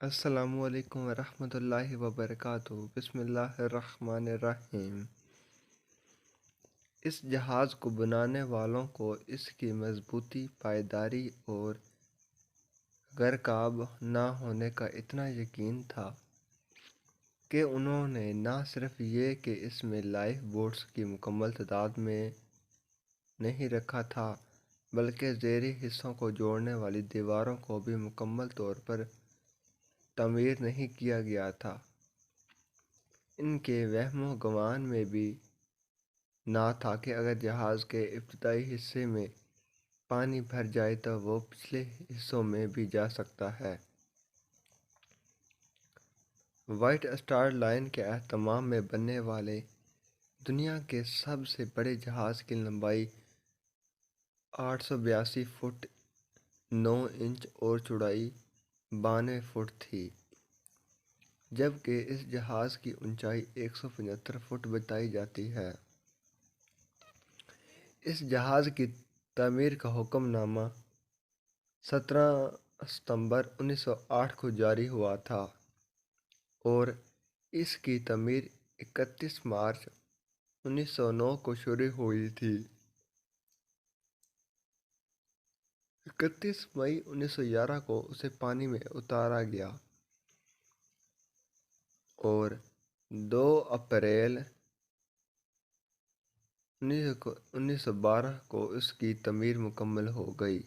السلام علیکم ورحمۃ اللہ وبرکاتہ۔ بسم اللہ الرحمن الرحیم۔ اس جہاز کو بنانے والوں کو اس کی مضبوطی، پائیداری اور غرقاب نہ ہونے کا اتنا یقین تھا کہ انہوں نے نہ صرف یہ کہ اس میں لائف بوٹس کی مکمل تعداد میں نہیں رکھا تھا بلکہ زیریں حصوں کو جوڑنے والی دیواروں کو بھی مکمل طور پر تعمیر نہیں کیا گیا تھا۔ ان کے وہم و گمان میں بھی نہ تھا کہ اگر جہاز کے ابتدائی حصے میں پانی بھر جائے تو وہ پچھلے حصوں میں بھی جا سکتا ہے۔ وائٹ اسٹار لائن کے اہتمام میں بننے والے دنیا کے سب سے بڑے جہاز کی لمبائی 882 فٹ 9 انچ اور چوڑائی 92 فٹ تھی، جبکہ اس جہاز کی اونچائی 175 فٹ بتائی جاتی ہے۔ اس جہاز کی تعمیر کا حکم نامہ 17 ستمبر 1908 کو جاری ہوا تھا اور اس کی تعمیر 31 مارچ 1909 کو شروع ہوئی تھی۔ 31 مئی 1911 کو اسے پانی میں اتارا گیا اور 2 اپریل 1912 کو اس کی تعمیر مکمل ہو گئی۔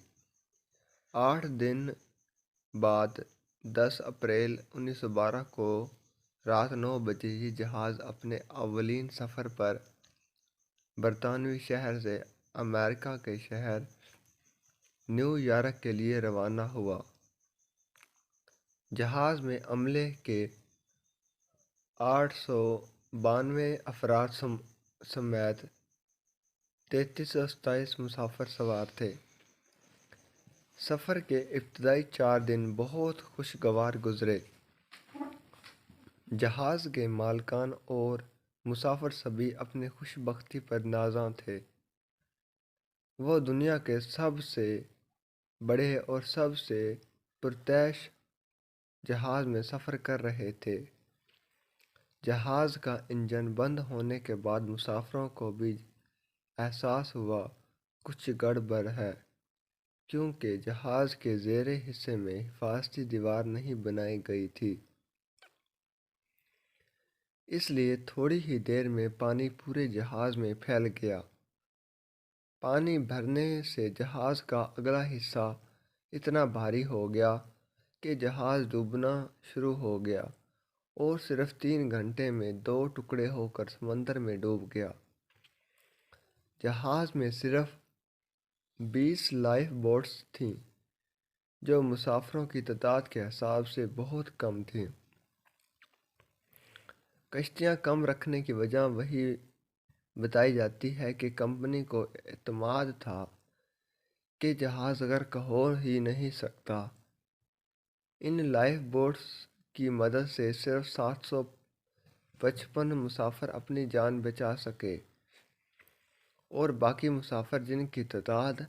8 دن بعد 10 اپریل 1912 کو رات 9 بجے یہ جہاز اپنے اولین سفر پر برطانوی شہر سے امریکہ کے شہر نیو یارک کے لیے روانہ ہوا۔ جہاز میں عملے کے 892 افراد سمیت 3327 مسافر سوار تھے۔ سفر کے ابتدائی 4 دن بہت خوشگوار گزرے۔ جہاز کے مالکان اور مسافر سبھی اپنی خوش بختی پر نازاں تھے۔ وہ دنیا کے سب سے بڑے اور سب سے پرتعیش جہاز میں سفر کر رہے تھے۔ جہاز کا انجن بند ہونے کے بعد مسافروں کو بھی احساس ہوا کچھ گڑبڑ ہے، کیونکہ جہاز کے زیریں حصے میں حفاظتی دیوار نہیں بنائی گئی تھی۔ اس لیے تھوڑی ہی دیر میں پانی پورے جہاز میں پھیل گیا۔ پانی بھرنے سے جہاز کا اگلا حصہ اتنا بھاری ہو گیا کہ جہاز ڈوبنا شروع ہو گیا اور صرف 3 گھنٹے میں 2 ٹکڑے ہو کر سمندر میں ڈوب گیا۔ جہاز میں صرف 20 لائف بوٹس تھیں، جو مسافروں کی تعداد کے حساب سے بہت کم تھیں۔ کشتیاں کم رکھنے کی وجہ وہی بتائی جاتی ہے کہ کمپنی کو اعتماد تھا کہ جہاز غرق ہو ہی نہیں سکتا۔ ان لائف بوٹس کی مدد سے صرف 755 مسافر اپنی جان بچا سکے اور باقی مسافر، جن کی تعداد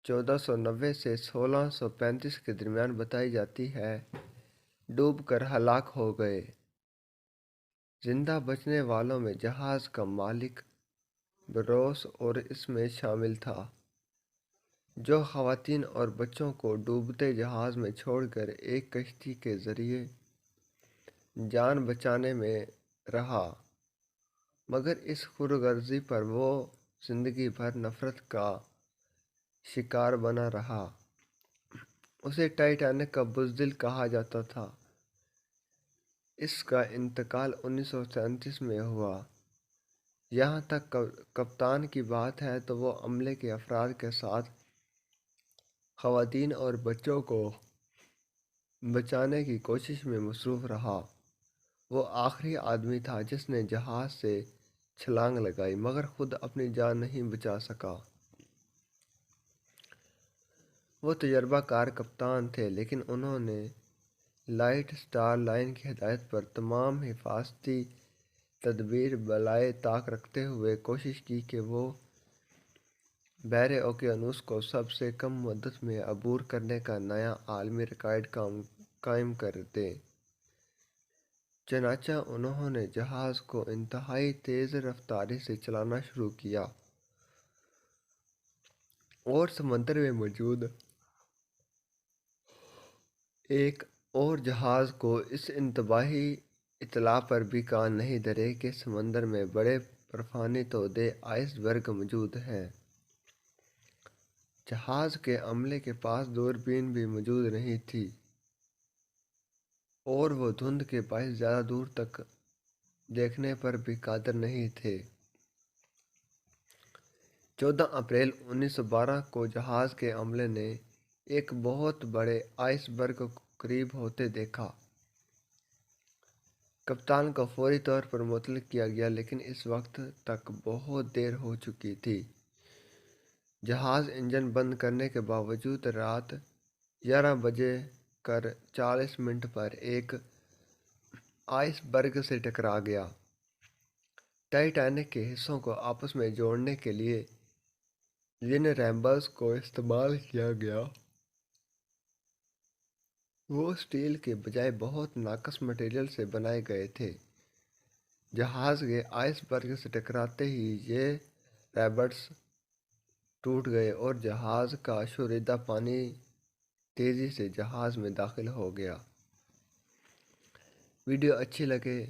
1490 سے 1635 کے درمیان بتائی جاتی ہے، ڈوب کر ہلاک ہو گئے۔ زندہ بچنے والوں میں جہاز کا مالک بروس اور اس میں شامل تھا، جو خواتین اور بچوں کو ڈوبتے جہاز میں چھوڑ کر ایک کشتی کے ذریعے جان بچانے میں رہا، مگر اس خودغرضی پر وہ زندگی بھر نفرت کا شکار بنا رہا۔ اسے ٹائٹینک کا بزدل کہا جاتا تھا۔ اس کا انتقال 1937 میں ہوا۔ جہاں تک کپتان کی بات ہے تو وہ عملے کے افراد کے ساتھ خواتین اور بچوں کو بچانے کی کوشش میں مصروف رہا۔ وہ آخری آدمی تھا جس نے جہاز سے چھلانگ لگائی، مگر خود اپنی جان نہیں بچا سکا۔ وہ تجربہ کار کپتان تھے، لیکن انہوں نے لائٹ اسٹار لائن کی ہدایت پر تمام حفاظتی تدابیر بالائے طاق رکھتے ہوئے کوشش کی کہ وہ بحر اوقیانوس کو سب سے کم مدت میں عبور کرنے کا نیا عالمی ریکارڈ قائم قائم کر دیں۔ چنانچہ انہوں نے جہاز کو انتہائی تیز رفتاری سے چلانا شروع کیا اور سمندر میں موجود ایک اور جہاز کو اس انتباہی اطلاع پر بھی کان نہیں دھرے کہ سمندر میں بڑے برفانی تودے آئس برگ موجود ہیں۔ جہاز کے عملے کے پاس دوربین بھی موجود نہیں تھی اور وہ دھند کے باعث زیادہ دور تک دیکھنے پر بھی قادر نہیں تھے۔ 14 اپریل 1912 کو جہاز کے عملے نے ایک بہت بڑے آئس برگ کو قریب ہوتے دیکھا۔ کپتان کو فوری طور پر مطلع کیا گیا، لیکن اس وقت تک بہت دیر ہو چکی تھی۔ جہاز انجن بند کرنے کے باوجود رات 11:40 پر ایک آئس برگ سے ٹکرا گیا۔ ٹائٹینک کے حصوں کو آپس میں جوڑنے کے لیے جن ریمبز کو استعمال کیا گیا وہ اسٹیل کے بجائے بہت ناقص مٹیریل سے بنائے گئے تھے۔ جہاز کے آئس برگ سے ٹکراتے ہی یہ ریمبز ٹوٹ گئے اور جہاز کا شوریدہ پانی تیزی سے جہاز میں داخل ہو گیا۔ ویڈیو اچھی لگے